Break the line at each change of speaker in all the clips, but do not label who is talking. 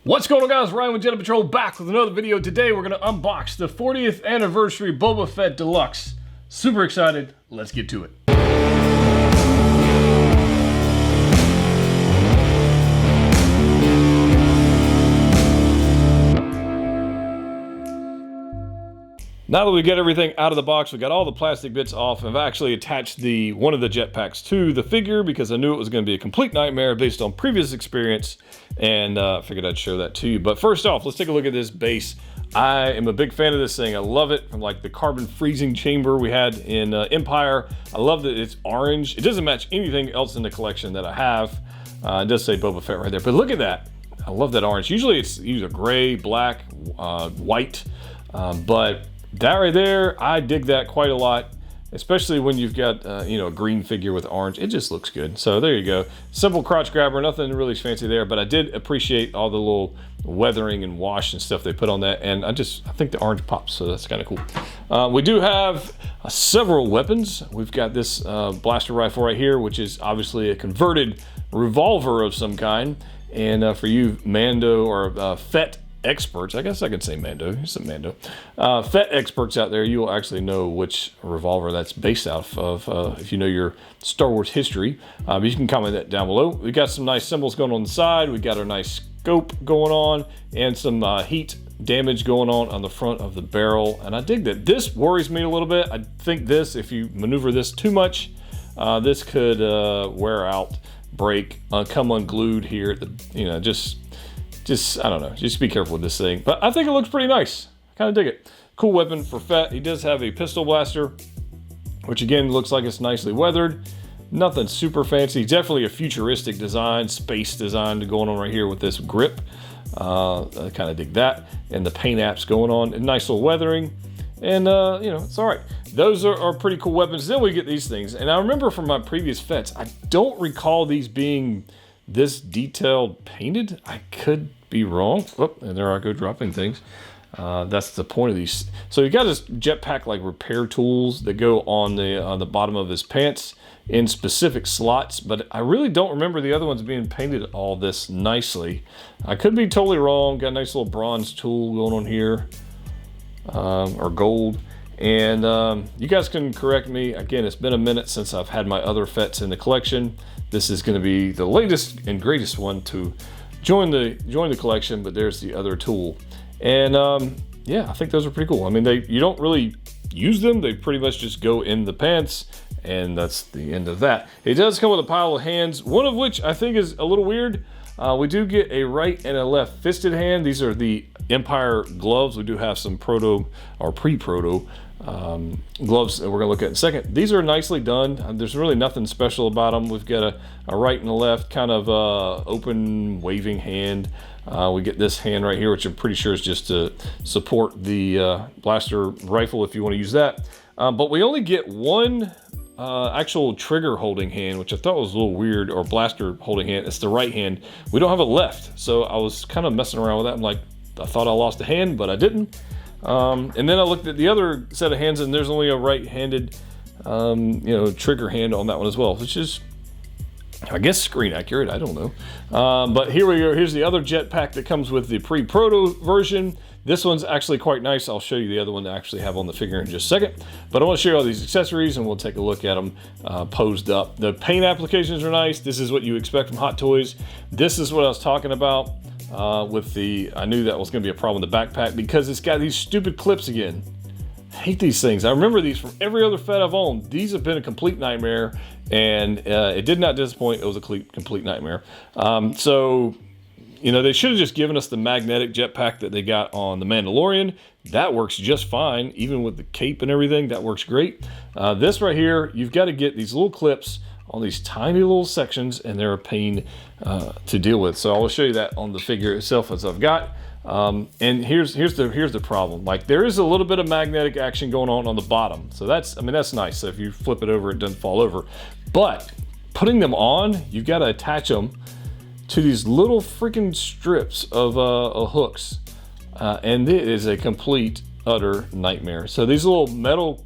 What's going on, guys? Ryan with Jedha Patrol back with another video. Today we're going to unbox the 40th anniversary Boba Fett Deluxe. Super excited. Let's get to it. Now that we get everything out of the box, we got all the plastic bits off. I've actually attached one of the jetpacks to the figure because I knew it was going to be a complete nightmare based on previous experience, and figured I'd show that to you. But first off, let's take a look at this base. I am a big fan of this thing. I love it. From like the carbon freezing chamber we had in Empire. I love that it's orange. It doesn't match anything else in the collection that I have. It does say Boba Fett right there, but look at that. I love that orange. Usually it's either gray, black, white, but that right there, I dig that quite a lot, especially when you've got a green figure with orange. It just looks good. So there you go. Simple crotch grabber, nothing really fancy there, but I did appreciate all the little weathering and wash and stuff they put on that, and I think the orange pops, so that's kind of cool. We do have several weapons. We've got this blaster rifle right here, which is obviously a converted revolver of some kind, and for you Mando or Fett experts, I guess I could say Mando, he's a Mando. Fett experts out there, you will actually know which revolver that's based off of if you know your Star Wars history. But you can comment that down below. We got some nice symbols going on the side. We got our nice scope going on and some heat damage going on the front of the barrel. And I dig that. This worries me a little bit. I think this, if you maneuver this too much, this could wear out, break, come unglued here at the, just, I don't know, just be careful with this thing. But I think it looks pretty nice. I kind of dig it. Cool weapon for Fett. He does have a pistol blaster, which again looks like it's nicely weathered. Nothing super fancy. Definitely a futuristic design, space design going on right here with this grip. I kind of dig that. And the paint apps going on. And nice little weathering. And, it's all right. Those are pretty cool weapons. Then we get these things. And I remember from my previous Fetts, I don't recall these being this detailed painted. I could be wrong. Oh, and there I go dropping things. That's the point of these. So you got this jetpack like repair tools that go on the bottom of his pants in specific slots, but I really don't remember the other ones being painted all this nicely. I could be totally wrong. Got a nice little bronze tool going on here, or gold. And you guys can correct me. Again, it's been a minute since I've had my other Fetts in the collection. This is going to be the latest and greatest one to join the collection, but there's the other tool. And yeah, I think those are pretty cool. I mean, you don't really use them. They pretty much just go in the pants, and that's the end of that. It does come with a pile of hands, one of which I think is a little weird. We do get a right and a left fisted hand. These are the Empire gloves. We do have some proto or pre-proto gloves that we're gonna look at in a second. These are nicely done. There's really nothing special about them. We've got a right and a left kind of open waving hand. We get this hand right here, which I'm pretty sure is just to support the blaster rifle if you want to use that. But we only get one actual trigger holding hand, which I thought was a little weird, or blaster holding hand. It's the right hand. We don't have a left, so I was kind of messing around with that. I'm like, I thought I lost a hand, but I didn't. And then I looked at the other set of hands, and there's only a right-handed, trigger hand on that one as well, which is, I guess, screen accurate. I don't know. But here we go. Here's the other jetpack that comes with the pre-proto version. This one's actually quite nice. I'll show you the other one that I actually have on the figure in just a second. But I want to show you all these accessories, and we'll take a look at them posed up. The paint applications are nice. This is what you expect from Hot Toys. This is what I was talking about. I knew that was going to be a problem with the backpack because it's got these stupid clips again. I hate these things. I remember these from every other Fett I've owned. These have been a complete nightmare, and it did not disappoint. It was a complete nightmare. They should have just given us the magnetic jetpack that they got on the Mandalorian. That works just fine, even with the cape and everything. That works great. This right here, you've got to get these little clips on these tiny little sections, and they're a pain to deal with. So I'll show you that on the figure itself as I've got. And here's the problem. Like, there is a little bit of magnetic action going on the bottom. So that's nice. So if you flip it over, it doesn't fall over. But putting them on, you've got to attach them to these little freaking strips of hooks. And it is a complete, utter nightmare. So these little metal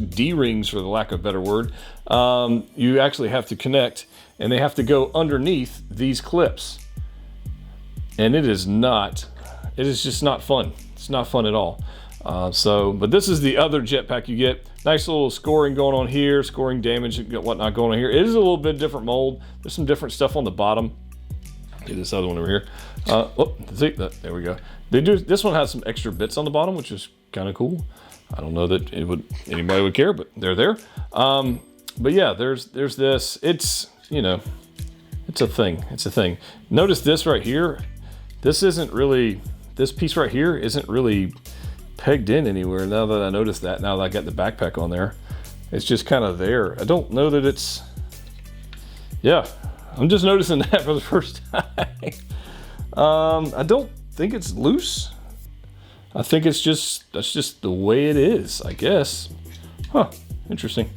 D-rings, for the lack of a better word, you actually have to connect, and they have to go underneath these clips. and it is just not fun. It's not fun at all. But this is the other jetpack you get. Nice little scoring going on here, scoring damage and whatnot going on here. It is a little bit different mold. There's some different stuff on the bottom. Get this other one over here. See, there we go. This one has some extra bits on the bottom, which is kind of cool. I don't know that anybody would care, but they're there. But yeah, there's this. It's, you know, it's a thing. It's a thing. Notice this right here. This piece right here isn't really pegged in anywhere. Now that I noticed that, now that I got the backpack on there, it's just kind of there. I don't know that it's, yeah, I'm just noticing that for the first time. I don't think it's loose. I think that's just the way it is, I guess. Huh, interesting.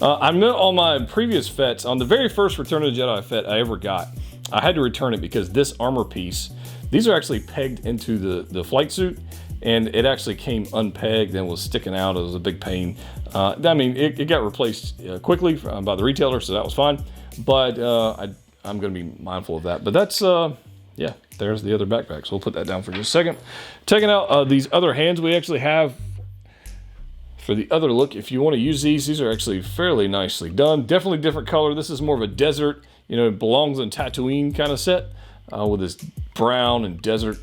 I know on my previous Fets, on the very first Return of the Jedi Fett I ever got, I had to return it because this armor piece, these are actually pegged into the flight suit, and it actually came unpegged and was sticking out. It was a big pain. I mean, it got replaced quickly by the retailer, so that was fine. But I'm going to be mindful of that. But that's, yeah, there's the other backpack. So we'll put that down for just a second. Taking out these other hands we actually have for the other look. If you want to use these are actually fairly nicely done. Definitely different color. This is more of a desert, you know, it belongs in Tatooine kind of set with this brown and desert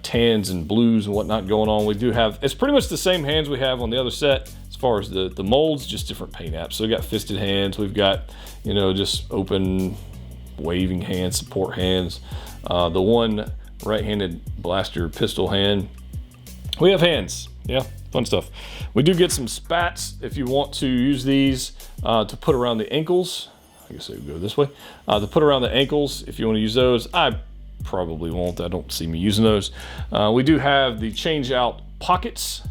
tans and blues and whatnot going on. We do have, it's pretty much the same hands we have on the other set as far as the molds, just different paint apps. So we've got fisted hands, we've got, you know, just open waving hands, support hands, the one right-handed blaster pistol hand. We have hands, yeah, fun stuff. We do get some spats if you want to use these to put around the ankles. I guess I would go this way. To put around the ankles, if you want to use those. I probably won't. I don't see me using those. We do have the change out pockets.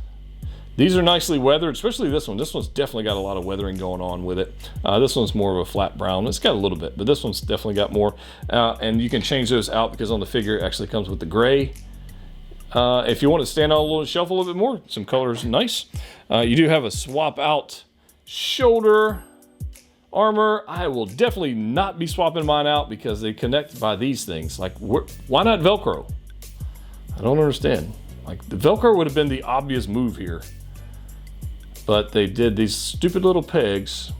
These are nicely weathered, especially this one. This one's definitely got a lot of weathering going on with it. This one's more of a flat brown. It's got a little bit, but this one's definitely got more. And you can change those out because on the figure it actually comes with the gray. If you want to stand on a little shelf a little bit more, some colors nice. You do have a swap out shoulder armor. I will definitely not be swapping mine out because they connect by these things. Like, why not Velcro? I don't understand. Like, the Velcro would have been the obvious move here, but they did these stupid little pegs,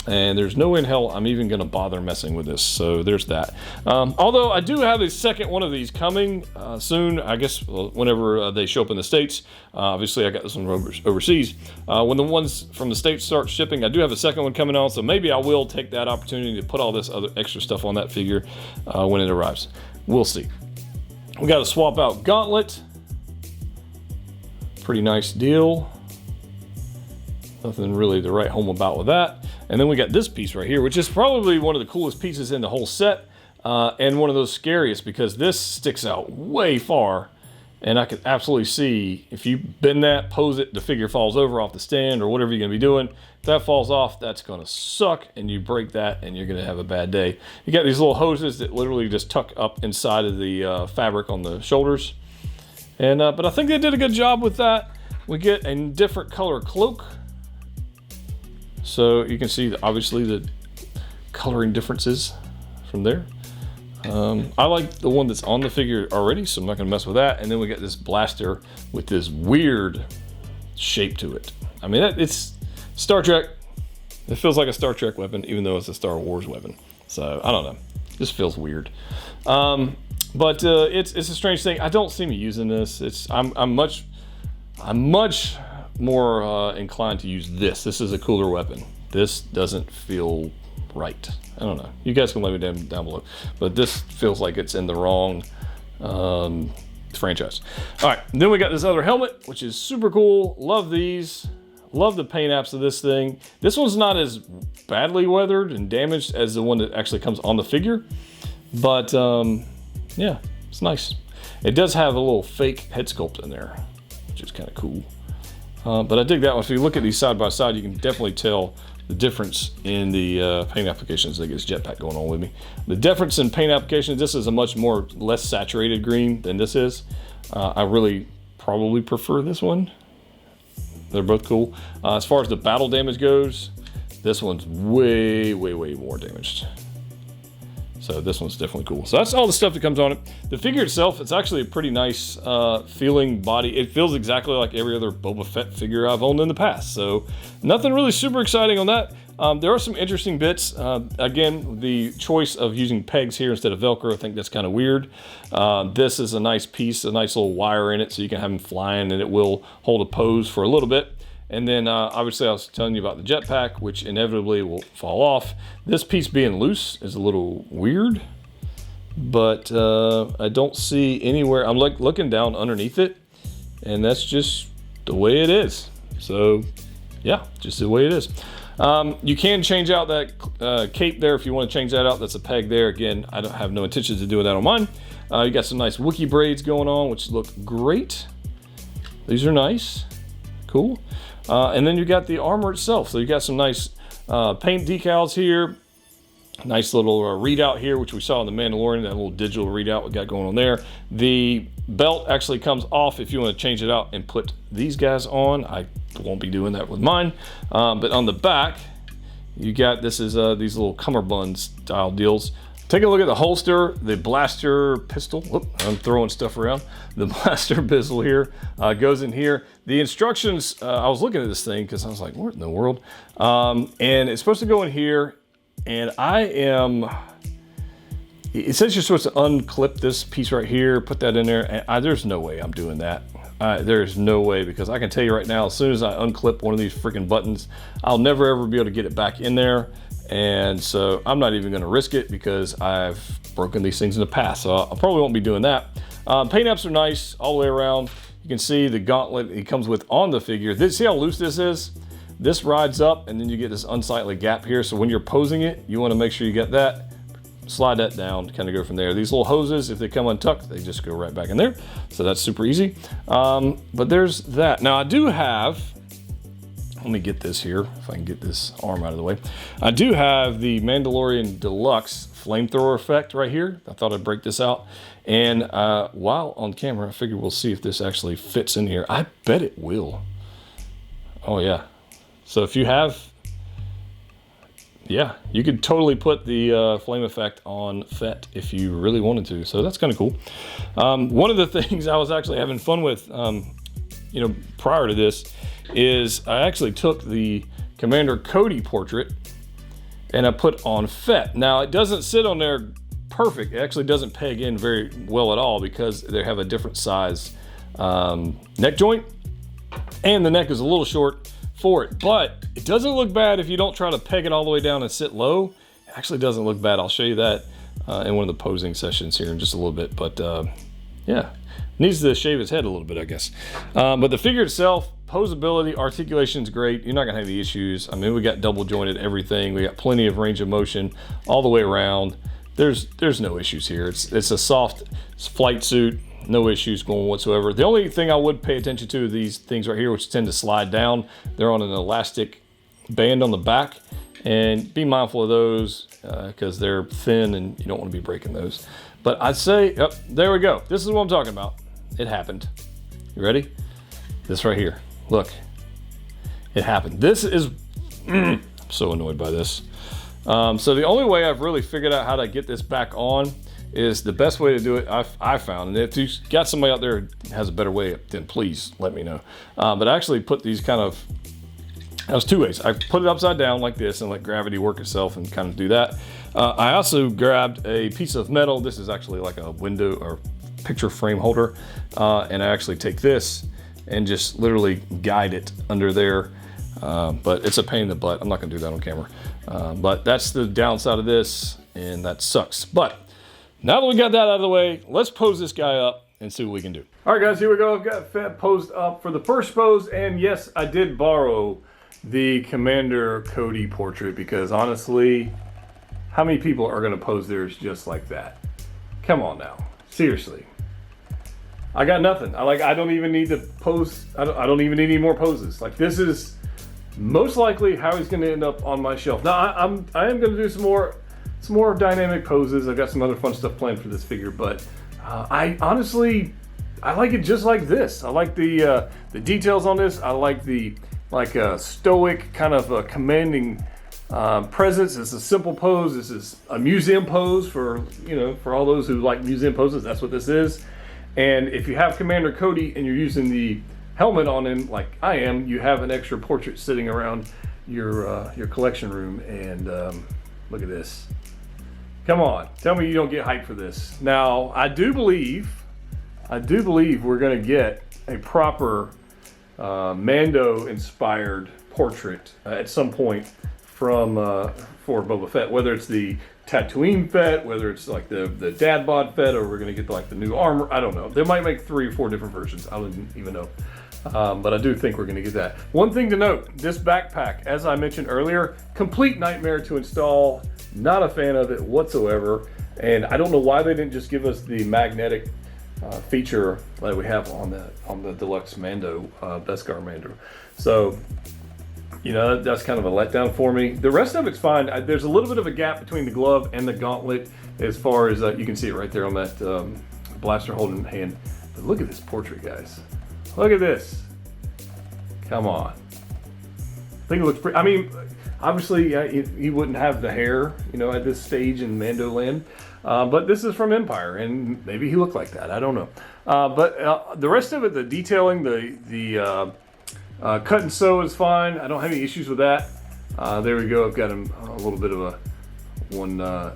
and there's no way in hell I'm even gonna bother messing with this. So there's that. Although I do have a second one of these coming soon, I guess whenever they show up in the States. Obviously I got this one overseas. When the ones from the States start shipping, I do have a second one coming on, so maybe I will take that opportunity to put all this other extra stuff on that figure when it arrives. We'll see. We got a swap out gauntlet. Pretty nice deal. Nothing really to write home about with that. And then we got this piece right here, which is probably one of the coolest pieces in the whole set, and one of those scariest because this sticks out way far, and I can absolutely see if you bend that, pose it, the figure falls over off the stand or whatever you're gonna be doing. If that falls off, that's gonna suck, and you break that and you're gonna have a bad day. You got these little hoses that literally just tuck up inside of the fabric on the shoulders. And but I think they did a good job with that. We get a different color cloak. So you can see obviously the coloring differences from there. I like the one that's on the figure already, so I'm not gonna mess with that. And then we got this blaster with this weird shape to it. I mean, it's Star Trek. It feels like a Star Trek weapon, even though it's a Star Wars weapon. So I don't know, just feels weird. But it's a strange thing. I don't see me using this. I'm much more inclined to use this. This is a cooler weapon. This doesn't feel right. I don't know. You guys can let me down below. But this feels like it's in the wrong franchise. All right, then we got this other helmet, which is super cool. Love these. Love the paint apps of this thing. This one's not as badly weathered and damaged as the one that actually comes on the figure. But yeah, it's nice. It does have a little fake head sculpt in there, which is kind of cool. But I dig that one. If you look at these side by side, you can definitely tell the difference in the paint applications. I think it's Jetpack going on with me. The difference in paint applications, this is a much less saturated green than this is. I really probably prefer this one. They're both cool. As far as the battle damage goes, this one's way more damaged. So this one's definitely cool. So that's all the stuff that comes on it. The figure itself, it's actually a pretty nice feeling body. It feels exactly like every other Boba Fett figure I've owned in the past. So nothing really super exciting on that. There are some interesting bits. Again, the choice of using pegs here instead of Velcro, I think that's kind of weird. This is a nice piece, a nice little wire in it, so you can have him flying and it will hold a pose for a little bit. And then obviously I was telling you about the jetpack, which inevitably will fall off. This piece being loose is a little weird, but I don't see anywhere. I'm like looking down underneath it, and that's just the way it is. So yeah, just the way it is. You can change out that cape there if you want to change that out. That's a peg there. Again, I don't have no intentions of doing that on mine. You got some nice Wookiee braids going on, which look great. These are nice, cool. And then you got the armor itself. So you got some nice paint decals here. Nice little readout here, which we saw in the Mandalorian, that little digital readout we got going on there. The belt actually comes off if you want to change it out and put these guys on. I won't be doing that with mine. But on the back, you got, this is these little cummerbund style deals. Take a look at the holster, the blaster pistol. Whoop, I'm throwing stuff around. The blaster pistol here goes in here. The instructions, I was looking at this thing because I was like, what in the world? And it's supposed to go in here. And it says you're supposed to unclip this piece right here, put that in there. And there's no way I'm doing that. There's no way, because I can tell you right now, as soon as I unclip one of these freaking buttons, I'll never ever be able to get it back in there. And so I'm not even gonna risk it because I've broken these things in the past. So I probably won't be doing that. Paint apps are nice all the way around. You can see the gauntlet it comes with on the figure. See how loose this is? This rides up and then you get this unsightly gap here. So when you're posing it, you wanna make sure you get that, slide that down, kind of go from there. These little hoses, if they come untucked, they just go right back in there. So that's super easy. But there's that. Now I do have, let me get this here, if I can get this arm out of the way. I do have the Mandalorian Deluxe flamethrower effect right here. I thought I'd break this out. And while on camera, I figured we'll see if this actually fits in here. I bet it will. Oh yeah. So if you have, yeah, you could totally put the flame effect on Fett if you really wanted to. So that's kind of cool. One of the things I was actually having fun with, you know, prior to this, is I actually took the Commander Cody portrait and I put on Fett. Now it doesn't sit on there perfect. It actually doesn't peg in very well at all because they have a different size neck joint, and the neck is a little short for it, but it doesn't look bad if you don't try to peg it all the way down and sit low. It actually doesn't look bad. I'll show you that in one of the posing sessions here in just a little bit, but yeah, needs to shave his head a little bit, I guess. But the figure itself, posability, articulation is great. You're not gonna have any issues. I mean, we got double jointed everything. We got plenty of range of motion all the way around. There's no issues here. It's a soft flight suit. No issues going whatsoever. The only thing I would pay attention to are these things right here, which tend to slide down. They're on an elastic band on the back, and be mindful of those because they're thin and you don't want to be breaking those. But I'd say, oh, there we go. This is what I'm talking about. It happened. You ready? This right here. Look, it happened. This is, I'm so annoyed by this. So the only way I've really figured out how to get this back on is the best way to do it, I found. And if you've got somebody out there who has a better way, then please let me know. But I actually put these kind of, that was two ways. I put it upside down like this and let gravity work itself and kind of do that. I also grabbed a piece of metal. This is actually like a window or picture frame holder. And I actually take this and just literally guide it under there. But it's a pain in the butt. I'm not gonna do that on camera. But that's the downside of this, and that sucks. But now that we got that out of the way, let's pose this guy up and see what we can do. All right, guys, here we go. I've got Fett posed up for the first pose, and yes, I did borrow the Commander Cody portrait because honestly, how many people are gonna pose theirs just like that? Come on now, seriously. I got nothing. I don't even need to pose. I don't even need any more poses. Like, this is most likely how he's gonna end up on my shelf. Now I am gonna do some more dynamic poses. I've got some other fun stuff planned for this figure, but I honestly like it just like this. I like the details on this. I like the stoic kind of commanding presence. It's a simple pose. This is a museum pose for, you know, for all those who like museum poses. That's what this is. And if you have Commander Cody and you're using the helmet on him like I am, you have an extra portrait sitting around your collection room. And look at this. Come on, tell me you don't get hyped for this. Now, I do believe we're gonna get a proper Mando-inspired portrait at some point from for Boba Fett, whether it's the Tatooine Fett, whether it's like the dad bod Fett, or we're gonna get like the new armor. I don't know. They might make 3 or 4 different versions. I don't even know. But I do think we're gonna get that. One thing to note, this backpack, as I mentioned earlier, complete nightmare to install. Not a fan of it whatsoever. And I don't know why they didn't just give us the magnetic feature that we have on the Deluxe Mando, Beskar Mando. So, you know, that's kind of a letdown for me. The rest of it's fine. There's a little bit of a gap between the glove and the gauntlet as far as, you can see it right there on that blaster holding hand. But look at this portrait, guys. Look at this. Come on. I think it looks pretty, I mean, obviously he wouldn't have the hair, you know, at this stage in Mando land. But this is from Empire, and maybe he looked like that. I don't know. But the rest of it, the detailing, the cut and sew is fine. I don't have any issues with that. There we go. I've got him a little bit of a 1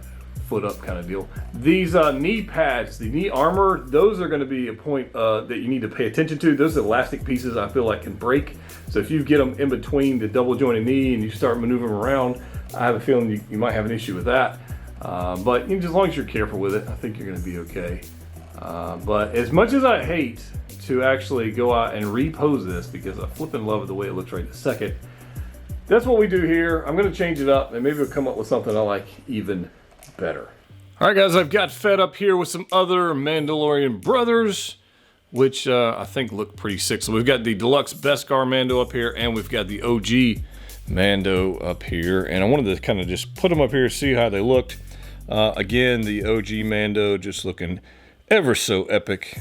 foot up kind of deal. These knee pads, the knee armor, those are going to be a point that you need to pay attention to. Those elastic pieces I feel like can break. So if you get them in between the double jointed knee and you start maneuvering around, I have a feeling you might have an issue with that. But as long as you're careful with it, I think you're going to be okay. But as much as I hate to actually go out and repose this, because I flip in love with the way it looks right this second, that's what we do here. I'm going to change it up, and maybe we'll come up with something I like even better. All right, guys, I've got Fett up here with some other Mandalorian brothers, which I think look pretty sick. So we've got the Deluxe Beskar Mando up here, and we've got the OG Mando up here. And I wanted to kind of just put them up here, see how they looked. Again, the OG Mando just looking ever so epic.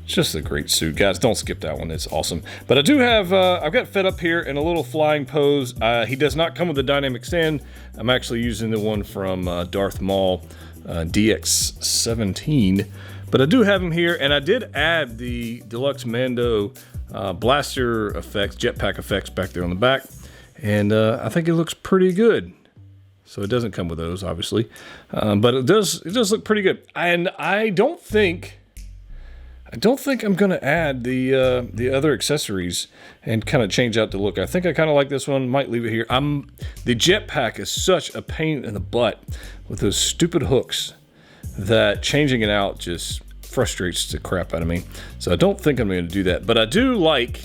It's just a great suit, guys. Don't skip that one. It's awesome. But I do have, I've got Fett up here in a little flying pose. He does not come with a dynamic stand. I'm actually using the one from Darth Maul DX-17. But I do have him here, and I did add the Deluxe Mando blaster effects, jetpack effects back there on the back. And I think it looks pretty good. So it doesn't come with those, obviously. But it does look pretty good. And I don't think I'm gonna add the other accessories and kind of change out the look. I think I kind of like this one. Might leave it here. The jetpack is such a pain in the butt with those stupid hooks that changing it out just frustrates the crap out of me. So I don't think I'm going to do that. But I do like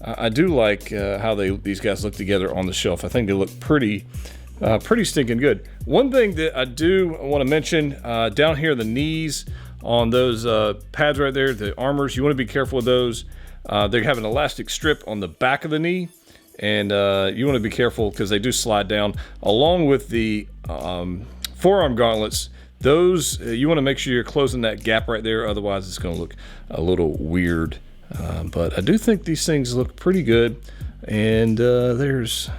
how these guys look together on the shelf. I think they look pretty stinking good. One thing that I do want to mention, down here, the knees on those pads right there, the armors, you want to be careful with those. They have an elastic strip on the back of the knee, and you want to be careful because they do slide down. Along with the forearm gauntlets, those, you want to make sure you're closing that gap right there, otherwise it's going to look a little weird. But I do think these things look pretty good. And there's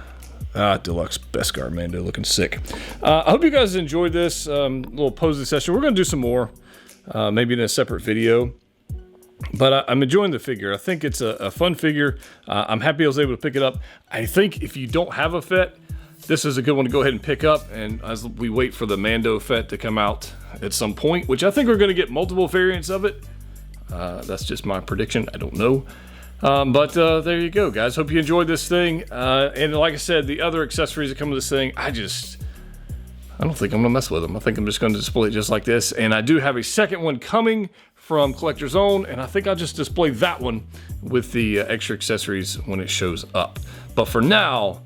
Deluxe Beskar Mando looking sick. I hope you guys enjoyed this little posing session. We're going to do some more, maybe in a separate video. But I'm enjoying the figure. I think it's a fun figure. I'm happy I was able to pick it up. I think if you don't have a Fett, this is a good one to go ahead and pick up. And as we wait for the Mando Fett to come out at some point, which I think we're going to get multiple variants of it. That's just my prediction. I don't know. But there you go, guys. Hope you enjoyed this thing. And like I said, the other accessories that come with this thing, I don't think I'm going to mess with them. I think I'm just going to display it just like this. And I do have a second one coming from Collector's Own, and I think I'll just display that one with the extra accessories when it shows up. But for now,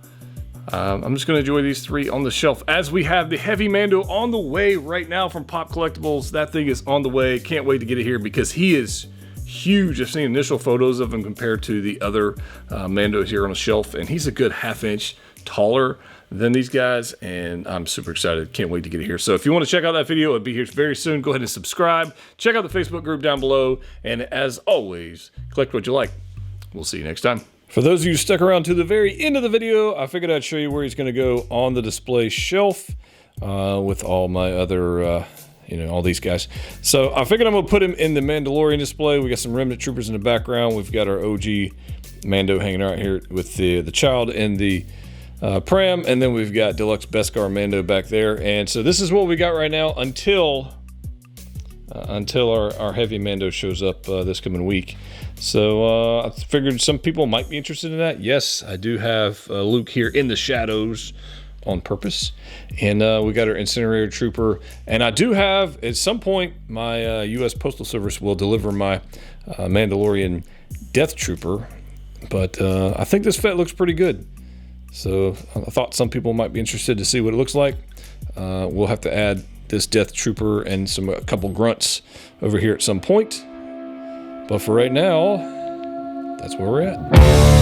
I'm just going to enjoy these three on the shelf as we have the Heavy Mando on the way right now from Pop Collectibles. That thing is on the way. Can't wait to get it here because he is huge. I've seen initial photos of him compared to the other Mandos here on the shelf, and he's a good half-inch taller than these guys, and I'm super excited. Can't wait to get it here. So if you want to check out that video, it'll be here very soon. Go ahead and subscribe. Check out the Facebook group down below, and as always, collect what you like. We'll see you next time. For those of you who stuck around to the very end of the video, I figured I'd show you where he's going to go on the display shelf with all my other, all these guys. So I figured I'm going to put him in the Mandalorian display. We got some Remnant Troopers in the background. We've got our OG Mando hanging out here with the child and the Pram, and then we've got Deluxe Beskar Mando back there. And so this is what we got right now until our heavy Mando shows up this coming week. So I figured some people might be interested in that. Yes, I do have Luke here in the shadows on purpose, and we got our Incinerator Trooper, and I do have at some point my U.S. Postal Service will deliver my Mandalorian Death Trooper, but I think this Fett looks pretty good. So I thought some people might be interested to see what it looks like. We'll have to add this Death Trooper and a couple grunts over here at some point. But for right now, that's where we're at.